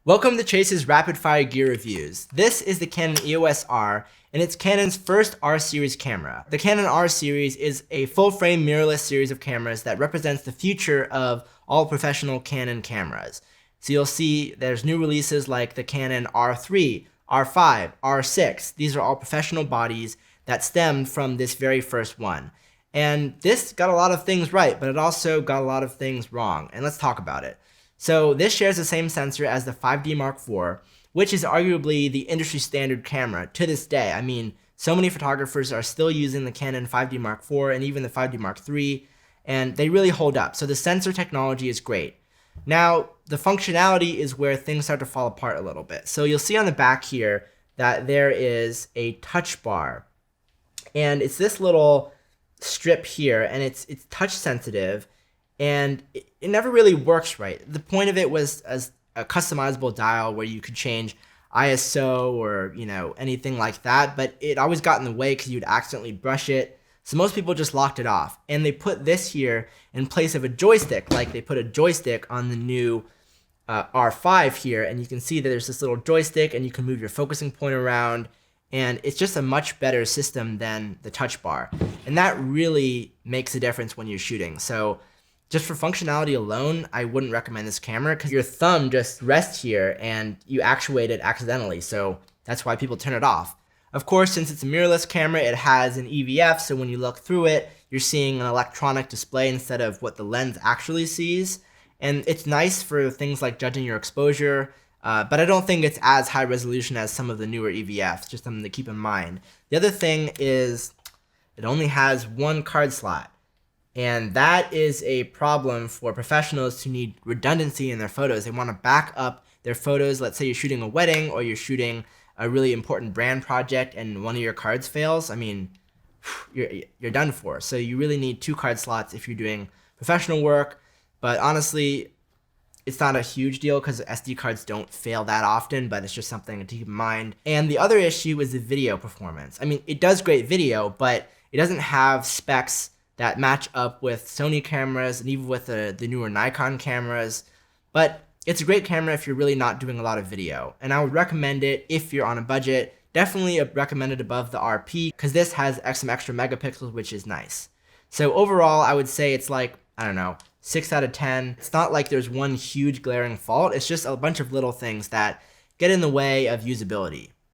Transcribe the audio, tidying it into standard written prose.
Welcome to Chase's Rapid Fire Gear Reviews. This is the Canon EOS R, and it's Canon's first R-series camera. The Canon R-series is a full-frame mirrorless series of cameras that represents the future of all professional Canon cameras. So you'll see there's new releases like the Canon R3, R5, R6. These are all professional bodies that stemmed from this very first one. And this got a lot of things right, but it also got a lot of things wrong, and let's talk about it. So this shares the same sensor as the 5D Mark IV, which is arguably the industry standard camera to this day. I mean, so many photographers are still using the Canon 5D Mark IV and even the 5D Mark III, and they really hold up. So the sensor technology is great. Now, the functionality is where things start to fall apart a little bit. So you'll see on the back here that there is a touch bar, and it's this little strip here, and it's touch sensitive. And it never really works right. The point of it was as a customizable dial where you could change ISO or anything like that, but it always got in the way because you'd accidentally brush it. So most people just locked it off, and they put this here in place of a joystick, like they put a joystick on the new R5 here, and you can see that there's this little joystick and you can move your focusing point around, and it's just a much better system than the touch bar. And that really makes a difference when you're shooting. So just for functionality alone, I wouldn't recommend this camera because your thumb just rests here and you actuate it accidentally. So that's why people turn it off. Of course, since it's a mirrorless camera, it has an EVF. So when you look through it, you're seeing an electronic display instead of what the lens actually sees. And it's nice for things like judging your exposure, but I don't think it's as high resolution as some of the newer EVFs, just something to keep in mind. The other thing is it only has one card slot. And that is a problem for professionals who need redundancy in their photos. They want to back up their photos. Let's say you're shooting a wedding or you're shooting a really important brand project and one of your cards fails. I mean, you're done for. So you really need two card slots if you're doing professional work. But honestly, it's not a huge deal because SD cards don't fail that often, but it's just something to keep in mind. And the other issue is the video performance. I mean, it does great video, but it doesn't have specs that match up with Sony cameras and even with the newer Nikon cameras. But it's a great camera if you're really not doing a lot of video. And I would recommend it if you're on a budget. Definitely recommend it above the RP because this has some extra megapixels, which is nice. So overall, I would say it's like, I don't know, 6 out of 10. It's not like there's one huge glaring fault. It's just a bunch of little things that get in the way of usability.